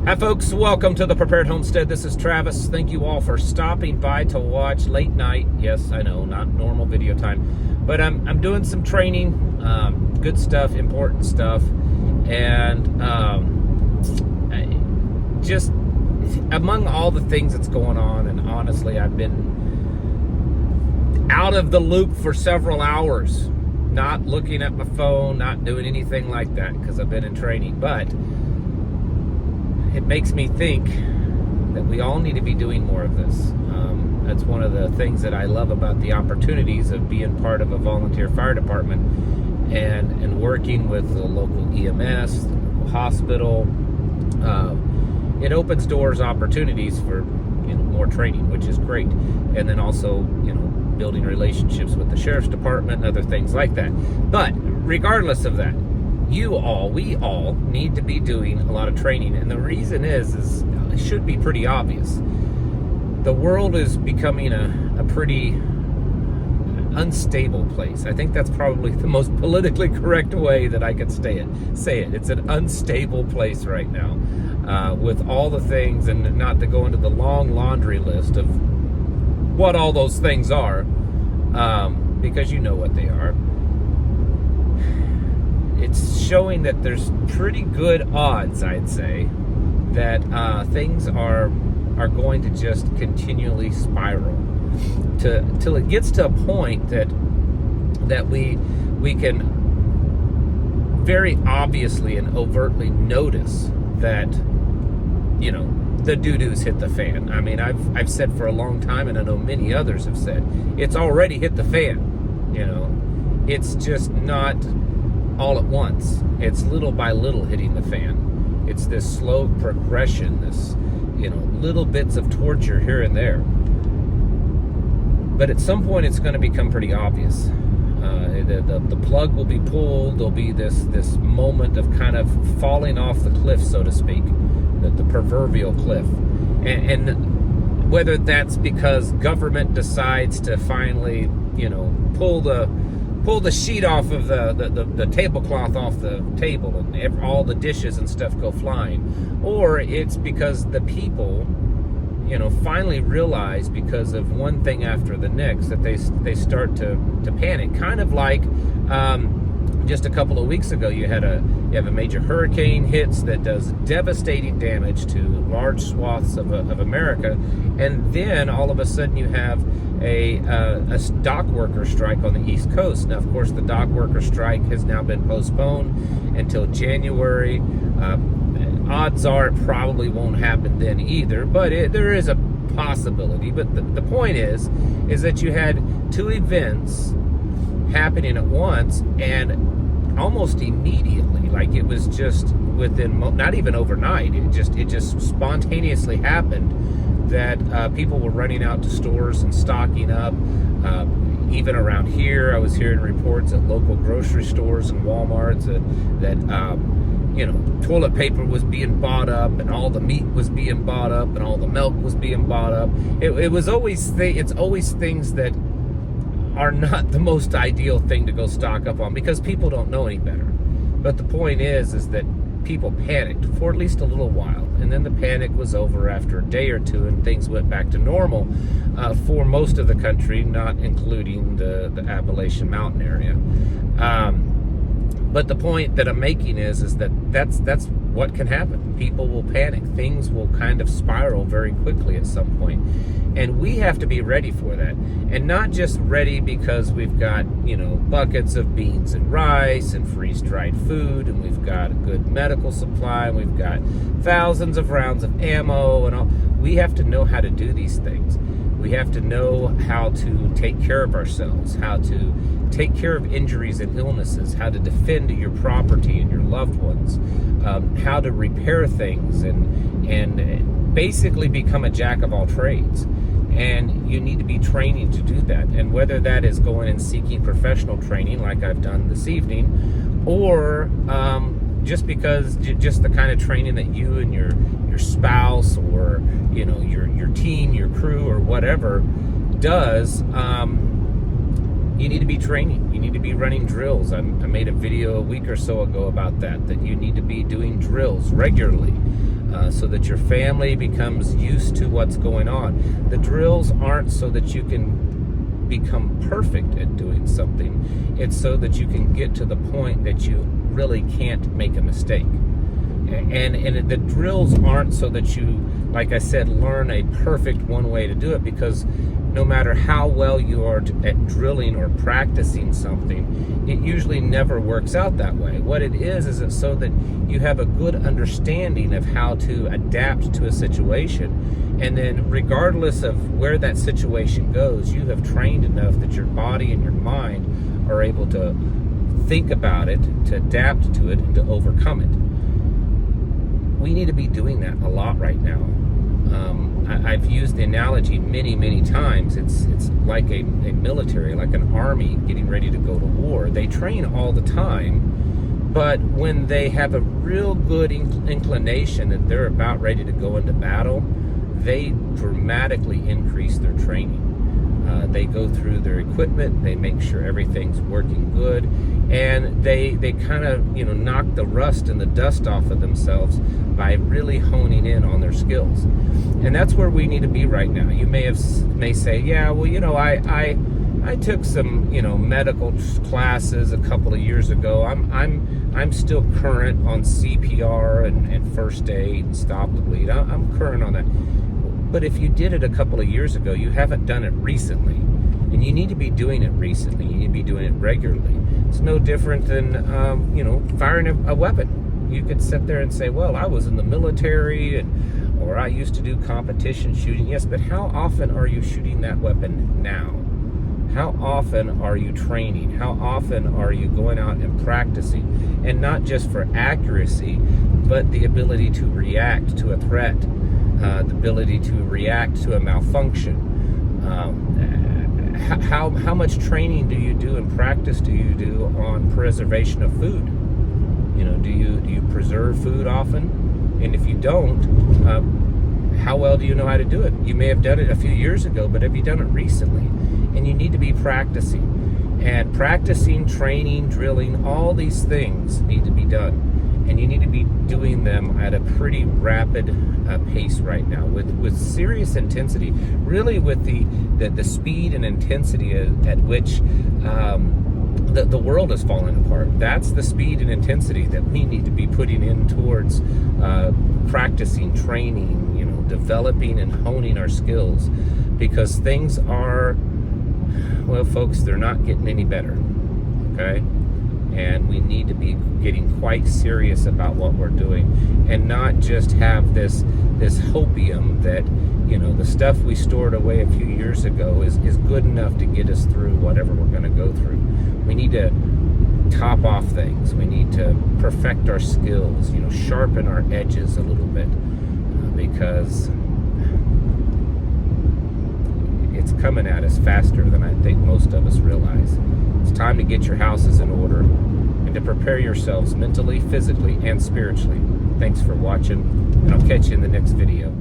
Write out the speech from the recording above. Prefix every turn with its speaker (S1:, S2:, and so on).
S1: Hi folks, welcome to the Prepared Homestead. This is Travis. Thank you all for stopping by to watch late night. Yes, I know, not normal video time, but I'm doing some training, good stuff, important stuff, and just among all the things that's going on, and honestly, I've been out of the loop for several hours, not looking at my phone, not doing anything like that because I've been in training, but it makes me think that we all need to be doing more of this. That's one of the things that I love about the opportunities of being part of a volunteer fire department and working with the local EMS, the local hospital. It opens doors, opportunities for more training, which is great, and then also building relationships with the sheriff's department and other things like that. But regardless of that, we all need to be doing a lot of training. And the reason is it should be pretty obvious. The world is becoming a pretty unstable place. I think that's probably the most politically correct way that I could say it. It's an unstable place right now, with all the things, and not to go into the long laundry list of what all those things are, because you know what they are. It's showing that there's pretty good odds, I'd say, that things are going to just continually spiral till it gets to a point that we can very obviously and overtly notice that the doo-doo's hit the fan. I mean, I've said for a long time, and I know many others have said, it's already hit the fan. It's just not all at once. It's little by little hitting the fan. It's this slow progression, this little bits of torture here and there. But at some point it's going to become pretty obvious. The plug will be pulled. There'll be this moment of kind of falling off the cliff, so to speak, the proverbial cliff. And whether that's because government decides to finally pull the sheet off of the tablecloth off the table, and all the dishes and stuff go flying, or it's because the people finally realize, because of one thing after the next, that they start to panic. Kind of like just a couple of weeks ago, you have a major hurricane hits that does devastating damage to large swaths of America, and then all of a sudden you have a dock worker strike on the East Coast. Now, of course, the dock worker strike has now been postponed until January. Odds are it probably won't happen then either, but there is a possibility. But the point is that you had two events happening at once, and almost immediately, like it was just within, not even overnight, it just spontaneously happened that people were running out to stores and stocking up. Even around here, I was hearing reports at local grocery stores and Walmarts that toilet paper was being bought up, and all the meat was being bought up, and all the milk was being bought up. It's always things that are not the most ideal thing to go stock up on, because people don't know any better. But the point is that people panicked for at least a little while, and then the panic was over after a day or two, and things went back to normal for most of the country, not including the Appalachian Mountain area. But the point that I'm making is that that's what can happen. People will panic. Things will kind of spiral very quickly at some point. And we have to be ready for that. And not just ready because we've got, buckets of beans and rice and freeze-dried food, and we've got a good medical supply, and we've got thousands of rounds of ammo and all. We have to know how to do these things. We have to know how to take care of ourselves, how to take care of injuries and illnesses, how to defend your property and your loved ones, how to repair things, and basically become a jack of all trades. And you need to be training to do that. And whether that is going and seeking professional training like I've done this evening, or just the kind of training that you and your spouse, or your team, your crew, or whatever does, you need to be training. You need to be running drills. I made a video a week or so ago about that you need to be doing drills regularly. so that your family becomes used to what's going on. The drills aren't so that you can become perfect at doing something. It's so that you can get to the point that you really can't make a mistake. And the drills aren't so that you, like I said, learn a perfect one way to do it, because no matter how well you are at drilling or practicing something, it usually never works out that way. What it is it's so that you have a good understanding of how to adapt to a situation, and then regardless of where that situation goes, you have trained enough that your body and your mind are able to think about it, to adapt to it, and to overcome it. We need to be doing that a lot right now. I've used the analogy many times. It's like a military, like an army getting ready to go to war. They train all the time, but when they have a real good inclination that they're about ready to go into battle, they dramatically increase their training. They go through their equipment, they make sure everything's working good, and they kind of knock the rust and the dust off of themselves by really honing in on their skills. And that's where we need to be right now. You may say, yeah, well, I took some medical classes a couple of years ago. I'm still current on CPR and first aid and stop the bleed. I'm current on that. But if you did it a couple of years ago, you haven't done it recently. And you need to be doing it recently. You need to be doing it regularly. It's no different than, firing a weapon. You could sit there and say, well, I was in the military, or I used to do competition shooting. Yes, but how often are you shooting that weapon now? How often are you training? How often are you going out and practicing? And not just for accuracy, but the ability to react to a threat. The ability to react to a malfunction. How much training do you do and practice do you do on preservation of food? Do you preserve food often? And if you don't, how well do you know how to do it? You may have done it a few years ago, but have you done it recently? And you need to be practicing. And practicing, training, drilling, all these things need to be done. And you need to be doing them at a pretty rapid pace right now, with serious intensity, really with the speed and intensity at which the world is falling apart. That's the speed and intensity that we need to be putting in towards practicing, training, developing and honing our skills, because things are, well, folks, they're not getting any better, okay? And we need to be getting quite serious about what we're doing, and not just have this hopium that the stuff we stored away a few years ago is good enough to get us through whatever we're going to go through. We need to top off things. We need to perfect our skills, sharpen our edges a little bit, because it's coming at us faster than I think most of us realize. It's time to get your houses in order and to prepare yourselves mentally, physically, and spiritually. Thanks for watching, and I'll catch you in the next video.